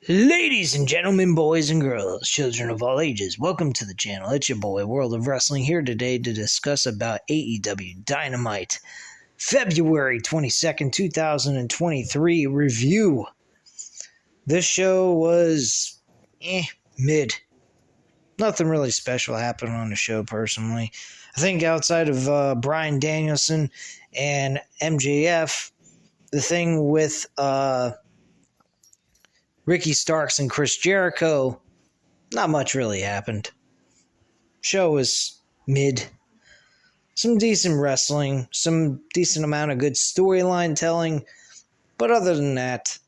Ladies and gentlemen, boys and girls, children of all ages, welcome to the channel. It's your boy, World of Wrestling, here today to discuss about AEW Dynamite, February 22nd, 2023 review. This show was, mid. Nothing really special happened on the show, personally. I think outside of Bryan Danielson and MJF, the thing with, Ricky Starks and Chris Jericho, not much really happened. Show was mid. Some decent wrestling, some decent amount of good storyline telling, but other than that,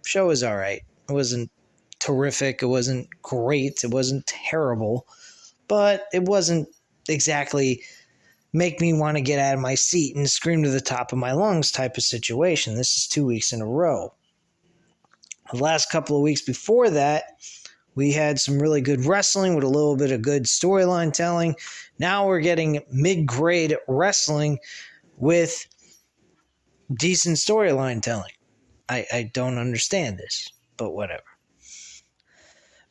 show was alright. It wasn't terrific, it wasn't great, it wasn't terrible, but it wasn't exactly make me want to get out of my seat and scream to the top of my lungs type of situation. This is 2 weeks in a row. The last couple of weeks before that, we had some really good wrestling with a little bit of good storyline telling. Now we're getting mid-grade wrestling with decent storyline telling. I don't understand this, but whatever.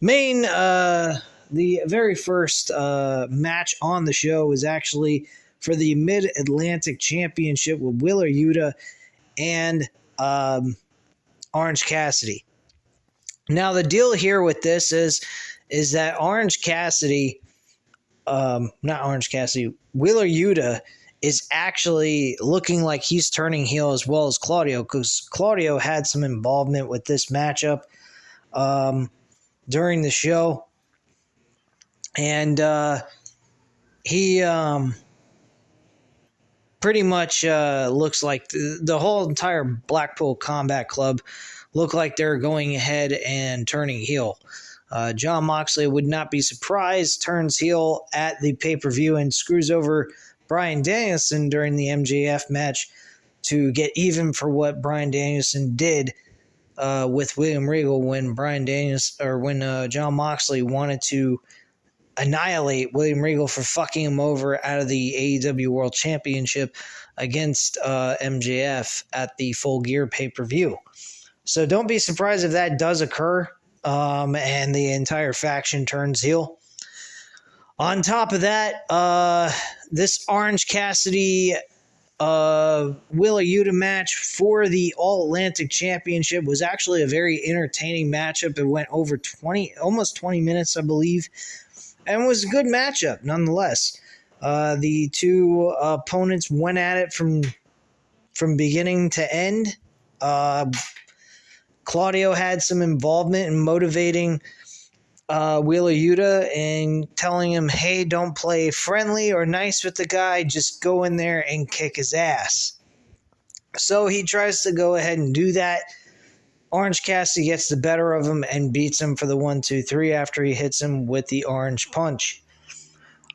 The very first match on the show was actually for the Mid-Atlantic Championship with Wheeler Yuta and Orange Cassidy. Now, the deal here with this is that Wheeler Yuta is actually looking like he's turning heel as well as Claudio, because Claudio had some involvement with this matchup during the show. And he pretty much looks like the whole entire Blackpool Combat Club look like they're going ahead and turning heel. Jon Moxley would not be surprised, turns heel at the pay-per-view and screws over Bryan Danielson during the MJF match to get even for what Bryan Danielson did with William Regal when Jon Moxley wanted to annihilate William Regal for fucking him over out of the AEW World Championship against MJF at the Full Gear pay-per-view. So don't be surprised if that does occur, and the entire faction turns heel. On top of that, this Orange Cassidy Wheeler Yuta match for the All-Atlantic Championship was actually a very entertaining matchup. It went over almost 20 minutes, I believe, and was a good matchup nonetheless. The two opponents went at it from beginning to end. Claudio had some involvement in motivating Wheeler Yuta and telling him, hey, don't play friendly or nice with the guy, just go in there and kick his ass. So he tries to go ahead and do that. Orange Cassidy gets the better of him and beats him for the 1-2-3 after he hits him with the orange punch.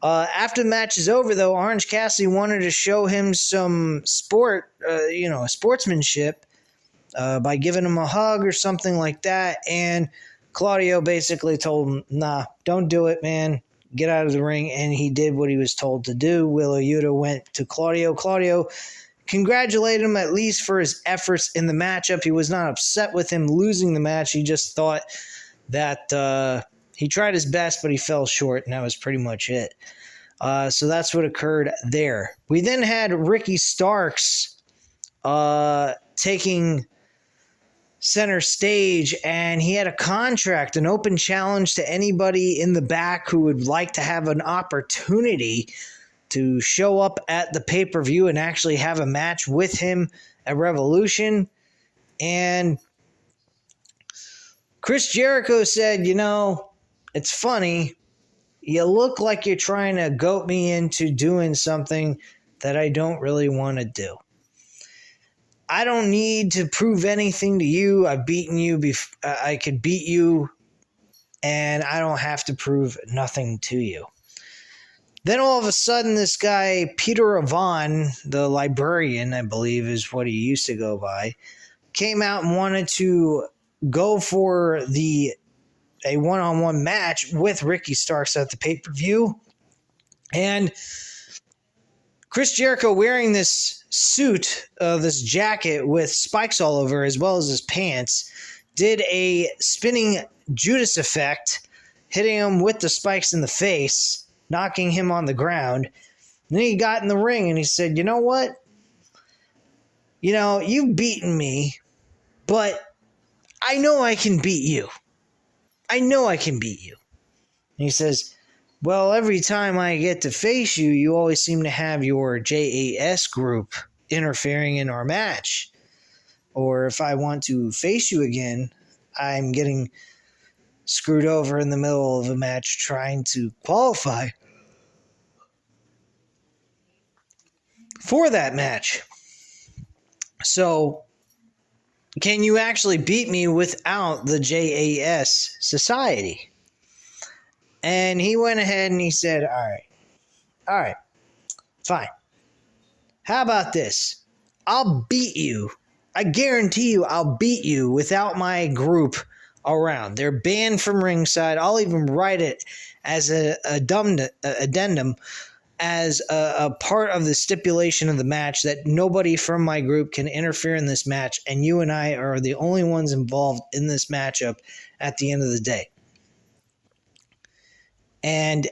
After the match is over, though, Orange Cassidy wanted to show him some sportsmanship by giving him a hug or something like that, and Claudio basically told him, nah, don't do it, man. Get out of the ring, and he did what he was told to do. Wheeler Yuta went to Claudio. Claudio congratulated him at least for his efforts in the matchup. He was not upset with him losing the match. He just thought that he tried his best, but he fell short, and that was pretty much it. So that's what occurred there. We then had Ricky Starks taking center stage, and he had a contract, an open challenge to anybody in the back who would like to have an opportunity to show up at the pay-per-view and actually have a match with him at Revolution. And Chris Jericho said, it's funny, you look like you're trying to goat me into doing something that I don't really want to do. I don't need to prove anything to you. I've beaten you. I could beat you, and I don't have to prove nothing to you. Then all of a sudden, this guy, Peter Avon, the librarian, I believe is what he used to go by, came out and wanted to go for a one-on-one match with Ricky Starks at the pay-per-view. And Chris Jericho, wearing this suit, this jacket with spikes all over, as well as his pants, did a spinning Judas effect, hitting him with the spikes in the face, knocking him on the ground. And then he got in the ring and he said, you know what? You know, you've beaten me, but I know I can beat you. I know I can beat you. And he says, well, every time I get to face you, you always seem to have your JAS group interfering in our match. Or if I want to face you again, I'm getting screwed over in the middle of a match trying to qualify for that match. So, can you actually beat me without the JAS society? And he went ahead and he said, all right, fine. How about this? I'll beat you. I guarantee you I'll beat you without my group around. They're banned from ringside. I'll even write it as a addendum as a part of the stipulation of the match that nobody from my group can interfere in this match, and you and I are the only ones involved in this matchup at the end of the day. And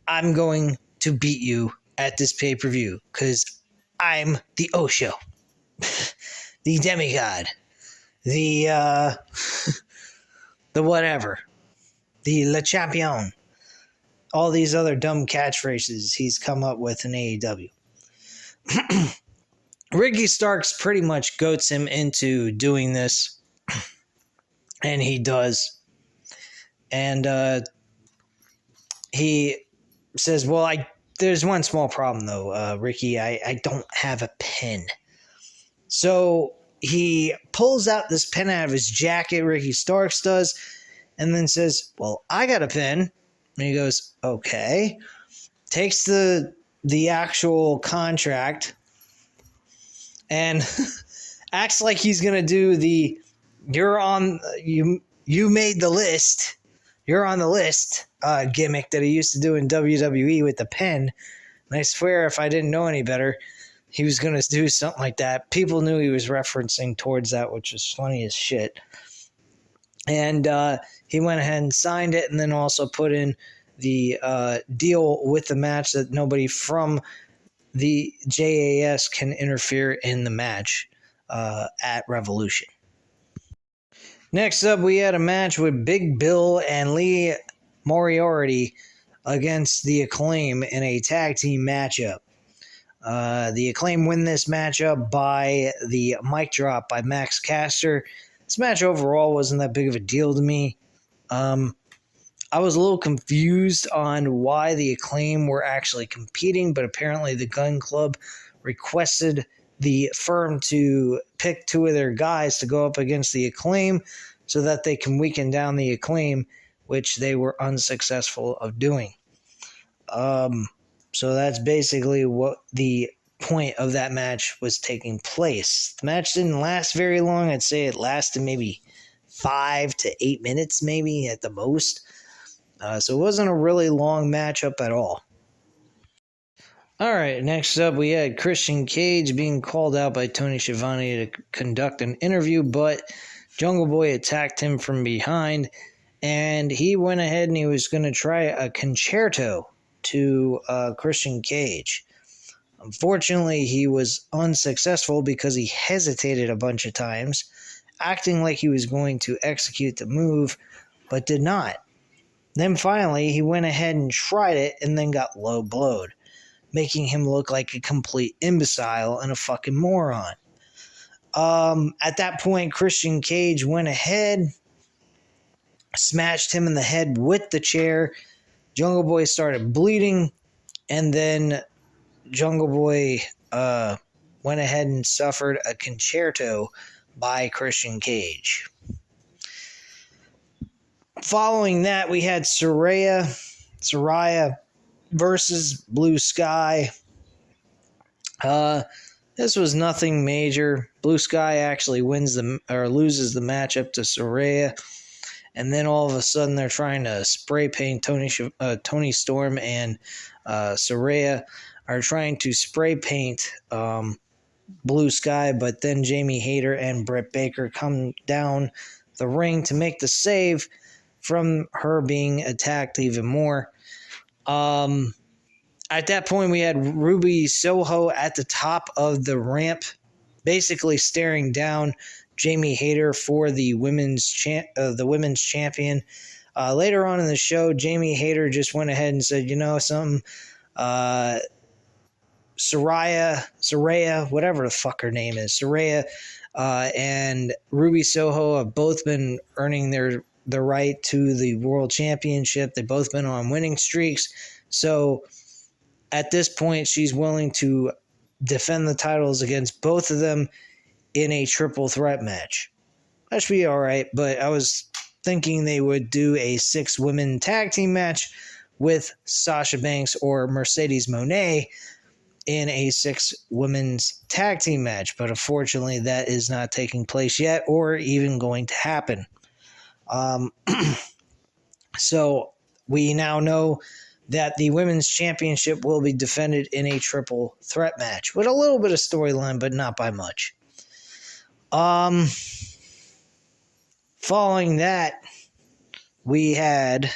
I'm going to beat you at this pay-per-view because I'm the Osho, the demigod, the whatever, the Le Champion. All these other dumb catchphrases he's come up with in AEW. Ricky Starks pretty much goats him into doing this, and he does. And he says, well, there's one small problem, though, Ricky. I don't have a pen. So he pulls out this pen out of his jacket, Ricky Starks does, and then says, well, I got a pen. And he goes, okay. Takes the actual contract and acts like he's gonna do the you made the list, you're on the list gimmick that he used to do in WWE with the pen. And I swear if I didn't know any better, he was gonna do something like that. People knew he was referencing towards that, which was funny as shit. And he went ahead and signed it and then also put in the deal with the match that nobody from the JAS can interfere in the match at Revolution. Next up, we had a match with Big Bill and Lee Moriarty against the Acclaim in a tag team matchup. The Acclaim win this matchup by the mic drop by Max Caster. This match overall wasn't that big of a deal to me. I was a little confused on why the Acclaim were actually competing, but apparently the Gun Club requested the firm to pick two of their guys to go up against the Acclaim so that they can weaken down the Acclaim, which they were unsuccessful of doing. So that's basically what the point of that match was taking place. The match didn't last very long. I'd say it lasted maybe 5 to 8 minutes, maybe at the most. So it wasn't a really long matchup at all. All right, next up we had Christian Cage being called out by Tony Schiavone to conduct an interview, but Jungle Boy attacked him from behind, and he went ahead and he was going to try a concerto to Christian Cage. Unfortunately, he was unsuccessful because he hesitated a bunch of times, acting like he was going to execute the move, but did not. Then finally, he went ahead and tried it and then got low-blowed, making him look like a complete imbecile and a fucking moron. At that point, Christian Cage went ahead, smashed him in the head with the chair. Jungle Boy started bleeding, and then Jungle Boy went ahead and suffered a concerto by Christian Cage. Following that, we had Saraya versus Blue Sky. This was nothing major. Blue Sky actually loses the matchup to Saraya, and then all of a sudden they're trying to spray paint Tony Storm and Saraya are trying to spray paint Blue Sky, but then Jamie Hayter and Britt Baker come down the ring to make the save from her being attacked even more. At that point, we had Ruby Soho at the top of the ramp, basically staring down Jamie Hayter for the women's champion. Later on in the show, Jamie Hayter just went ahead and said, you know something, Saraya, whatever the fuck her name is, Saraya, and Ruby Soho have both been earning their right to the world championship. They've both been on winning streaks. So at this point, she's willing to defend the titles against both of them in a triple threat match. That should be all right, but I was thinking they would do a 6-women tag team match with Sasha Banks or Mercedes Moné in a 6-women's tag team match, but unfortunately that is not taking place yet or even going to happen. So we now know that the women's championship will be defended in a triple threat match with a little bit of storyline, but not by much. Following that, we had...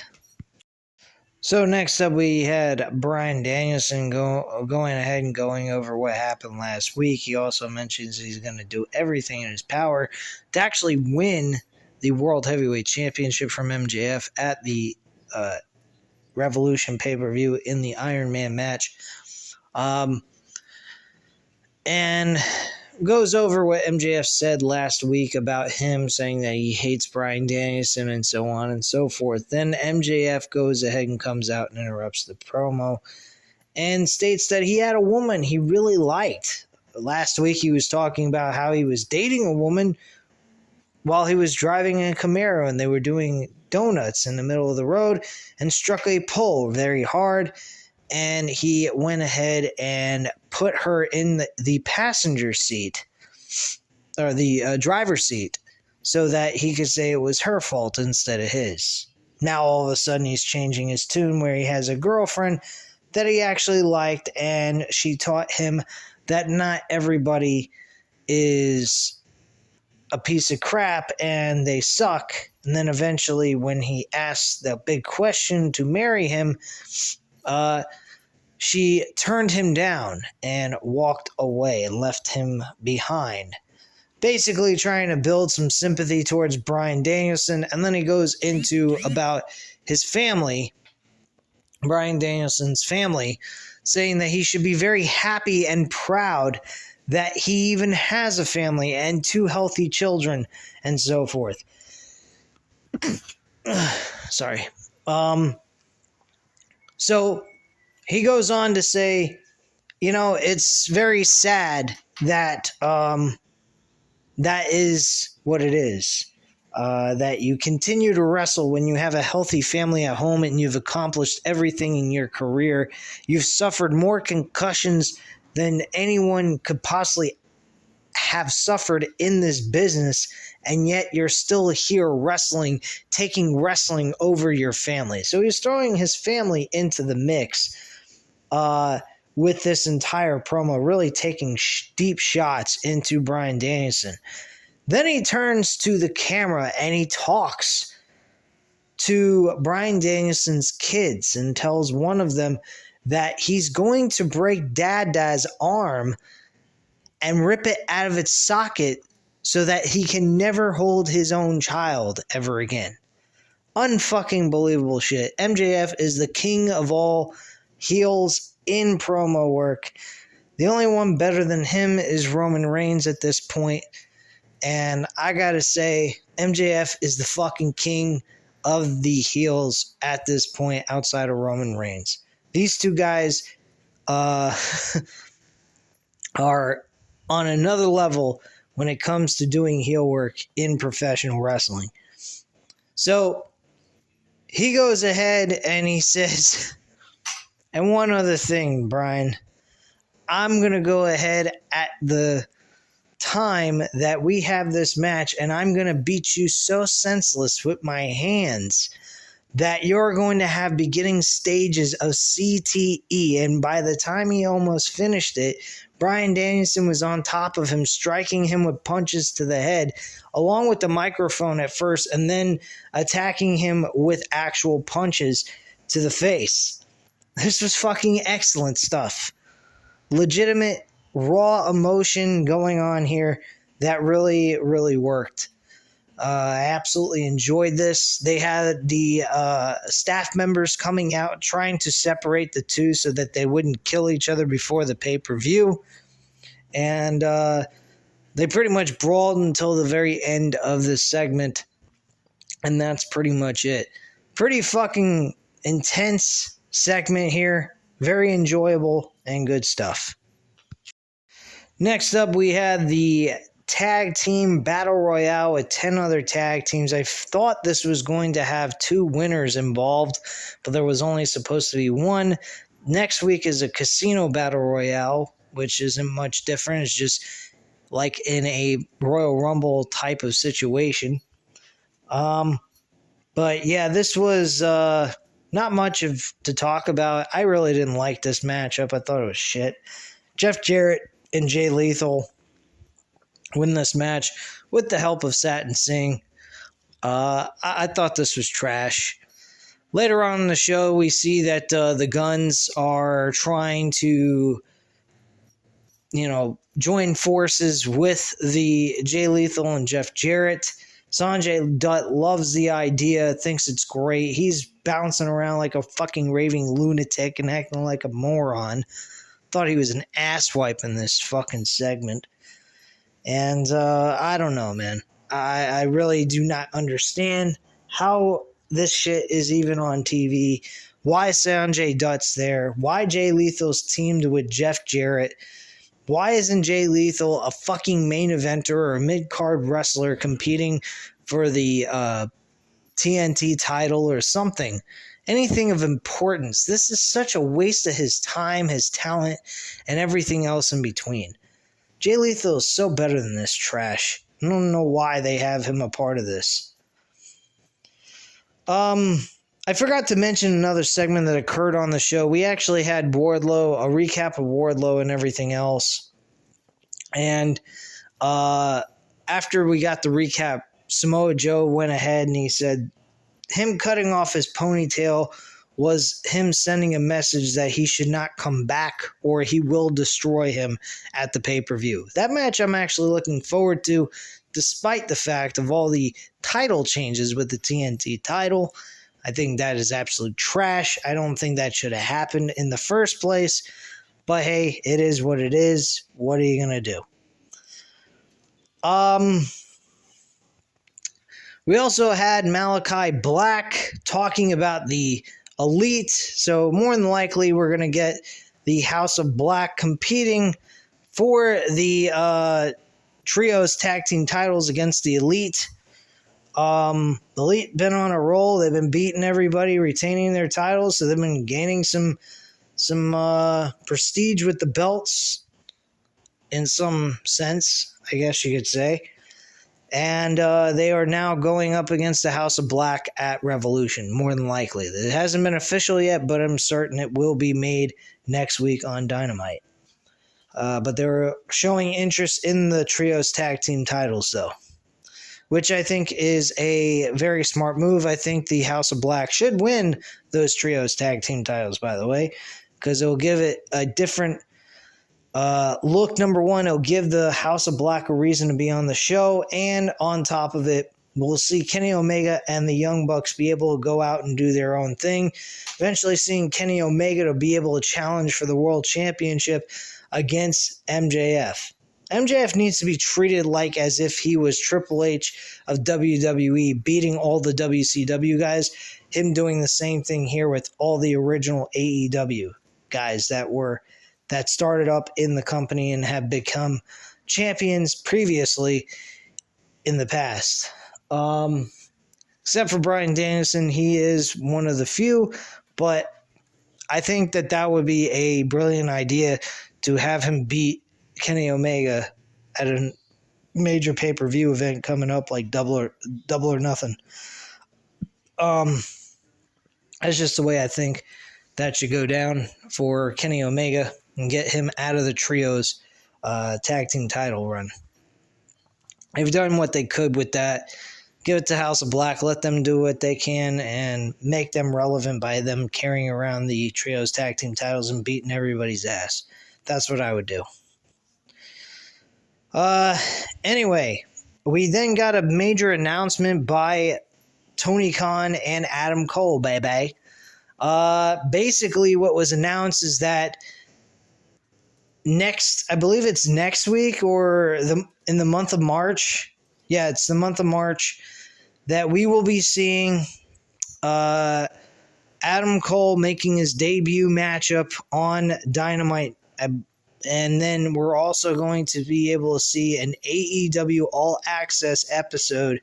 So next up, we had Bryan Danielson going ahead and going over what happened last week. He also mentions he's going to do everything in his power to actually win the World Heavyweight Championship from MJF at the Revolution pay-per-view in the Iron Man match. And goes over what MJF said last week about him saying that he hates Bryan Danielson and so on and so forth. Then MJF goes ahead and comes out and interrupts the promo and states that he had a woman he really liked. Last week he was talking about how he was dating a woman while he was driving a Camaro and they were doing donuts in the middle of the road and struck a pole very hard. And he went ahead and put her in the passenger seat, or the driver's seat, so that he could say it was her fault instead of his. Now all of a sudden he's changing his tune where he has a girlfriend that he actually liked, and she taught him that not everybody is a piece of crap and they suck. And then eventually when he asks the big question to marry him, she turned him down and walked away and left him behind. Basically trying to build some sympathy towards Bryan Danielson. And then he goes into about his family, Bryan Danielson's family, saying that he should be very happy and proud that he even has a family and 2 healthy children and so forth. Sorry. So he goes on to say, you know, it's very sad that that is what it is. That you continue to wrestle when you have a healthy family at home and you've accomplished everything in your career. You've suffered more concussions than anyone could possibly have suffered in this business, and yet you're still here wrestling, taking wrestling over your family. So he's throwing his family into the mix with this entire promo, really taking deep shots into Bryan Danielson. Then he turns to the camera and he talks to Bryan Danielson's kids and tells one of them that he's going to break Dad's arm and rip it out of its socket so that he can never hold his own child ever again. Unfucking believable shit. MJF is the king of all heels in promo work. The only one better than him is Roman Reigns at this point. And I gotta say, MJF is the fucking king of the heels at this point outside of Roman Reigns. These two guys are on another level when it comes to doing heel work in professional wrestling. So he goes ahead and he says, and one other thing, Brian, I'm going to go ahead at the time that we have this match and I'm going to beat you so senseless with my hands that you're going to have beginning stages of CTE. And by the time he almost finished it, Bryan Danielson was on top of him, striking him with punches to the head, along with the microphone at first, and then attacking him with actual punches to the face. This was fucking excellent stuff. Legitimate, raw emotion going on here that really, really worked. I absolutely enjoyed this. They had the staff members coming out trying to separate the two so that they wouldn't kill each other before the pay-per-view. And they pretty much brawled until the very end of this segment. And that's pretty much it. Pretty fucking intense segment here. Very enjoyable and good stuff. Next up, we had the tag team battle royale with 10 other tag teams. I thought this was going to have 2 winners involved, but there was only supposed to be 1. Next week is a casino battle royale, which isn't much different. It's just like in a Royal Rumble type of situation. But yeah, this was not much to talk about. I really didn't like this matchup. I thought it was shit. Jeff Jarrett and Jay Lethal win this match with the help of Satnam Singh. I thought this was trash. Later on in the show, we see that the Guns are trying to, join forces with the Jay Lethal and Jeff Jarrett. Sanjay Dutt loves the idea, thinks it's great. He's bouncing around like a fucking raving lunatic and acting like a moron. Thought he was an asswipe in this fucking segment. And I don't know, man. I really do not understand how this shit is even on TV. Why Sanjay Dutt's there? Why Jay Lethal's teamed with Jeff Jarrett? Why isn't Jay Lethal a fucking main eventer or a mid-card wrestler competing for the TNT title or something? Anything of importance. This is such a waste of his time, his talent, and everything else in between. Jay Lethal is so better than this trash. I don't know why they have him a part of this. I forgot to mention another segment that occurred on the show. We actually had Wardlow, a recap of Wardlow and everything else. And after we got the recap, Samoa Joe went ahead and he said him cutting off his ponytail was him sending a message that he should not come back or he will destroy him at the pay-per-view. That match I'm actually looking forward to, despite the fact of all the title changes with the TNT title. I think that is absolute trash. I don't think that should have happened in the first place. But hey, it is what it is. What are you going to do? We also had Malachi Black talking about the Elite. So more than likely, we're going to get the House of Black competing for the Trios tag team titles against the Elite. The Elite been on a roll. They've been beating everybody, retaining their titles. So they've been gaining some prestige with the belts in some sense, I guess you could say. And they are now going up against the House of Black at Revolution, more than likely. It hasn't been official yet, but I'm certain it will be made next week on Dynamite. But they're showing interest in the Trios tag team titles, though, which I think is a very smart move. I think the House of Black should win those Trios tag team titles, by the way, because it will give it a different look. Number one, it'll give the House of Black a reason to be on the show, and on top of it, we'll see Kenny Omega and the Young Bucks be able to go out and do their own thing, eventually seeing Kenny Omega to be able to challenge for the World Championship against MJF. MJF needs to be treated like as if he was Triple H of WWE, beating all the WCW guys, him doing the same thing here with all the original AEW guys that started up in the company and have become champions previously in the past. Except for Bryan Danielson, he is one of the few, but I think that would be a brilliant idea to have him beat Kenny Omega at a major pay-per-view event coming up like Double or Nothing. That's just the way I think that should go down for Kenny Omega and get him out of the trios tag team title run. They've done what they could with that. Give it to House of Black, let them do what they can, and make them relevant by them carrying around the trios tag team titles and beating everybody's ass. That's what I would do. Anyway, we then got a major announcement by Tony Khan and Adam Cole, baby. Basically, what was announced is that I believe it's next week or in the month of March. Yeah, it's the month of March that we will be seeing Adam Cole making his debut matchup on Dynamite. And then we're also going to be able to see an AEW All Access episode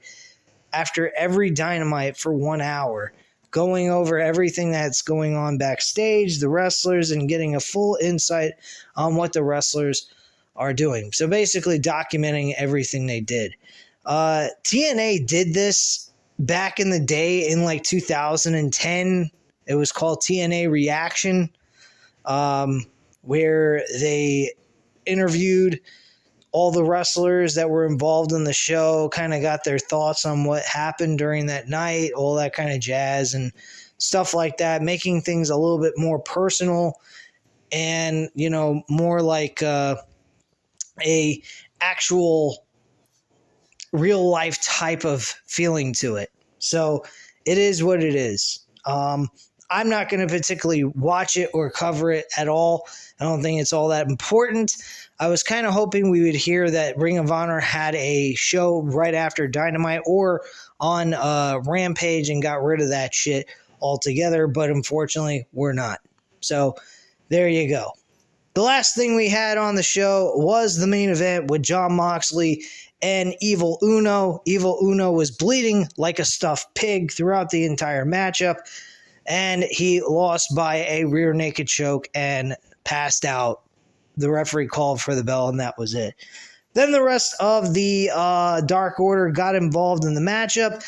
after every Dynamite for 1 hour, going over everything that's going on backstage, the wrestlers, and getting a full insight on what the wrestlers are doing. So basically documenting everything they did. TNA did this back in the day in like 2010. It was called TNA Reaction, where they interviewed all the wrestlers that were involved in the show, kind of got their thoughts on what happened during that night, all that kind of jazz and stuff like that, making things a little bit more personal and, more like a actual real life type of feeling to it. So it is what it is. I'm not going to particularly watch it or cover it at all. I don't think it's all that important. I was kind of hoping we would hear that Ring of Honor had a show right after Dynamite or on Rampage and got rid of that shit altogether, but unfortunately we're not. So there you go. The last thing we had on the show was the main event with Jon Moxley and Evil Uno. Evil Uno was bleeding like a stuffed pig throughout the entire matchup, and he lost by a rear naked choke and passed out. The referee called for the bell, and that was it. Then the rest of the Dark Order got involved in the matchup.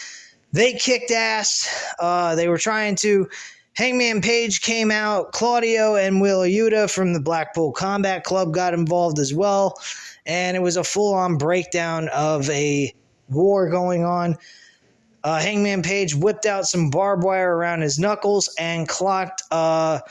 They kicked ass. They were trying to. Hangman Page came out. Claudio and Wheeler Yuta from the Blackpool Combat Club got involved as well. And it was a full-on breakdown of a war going on. Hangman Page whipped out some barbed wire around his knuckles and clocked Jon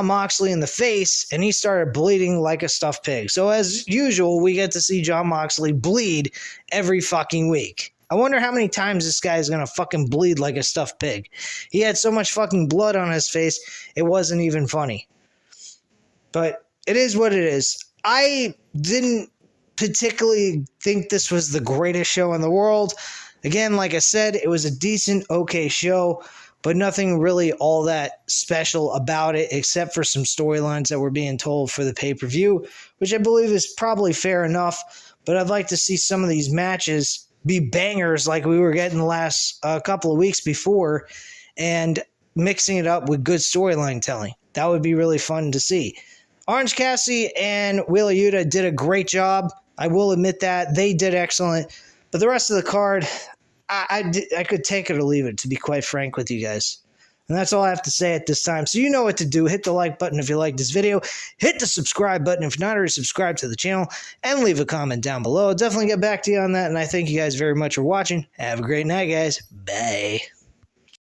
Moxley in the face, and he started bleeding like a stuffed pig. So as usual, we get to see Jon Moxley bleed every fucking week. I wonder how many times this guy is going to fucking bleed like a stuffed pig. He had so much fucking blood on his face, it wasn't even funny. But it is what it is. I didn't particularly think this was the greatest show in the world. Again, like I said, it was a decent, okay show, but nothing really all that special about it except for some storylines that were being told for the pay-per-view, which I believe is probably fair enough, but I'd like to see some of these matches be bangers like we were getting the last couple of weeks before and mixing it up with good storyline telling. That would be really fun to see. Orange Cassidy and Wheeler Yuta did a great job. I will admit that. They did excellent. But the rest of the card, I could take it or leave it, to be quite frank with you guys. And that's all I have to say at this time. So you know what to do. Hit the like button if you like this video. Hit the subscribe button if you're not already subscribed to the channel. And leave a comment down below. I'll definitely get back to you on that. And I thank you guys very much for watching. Have a great night, guys. Bye.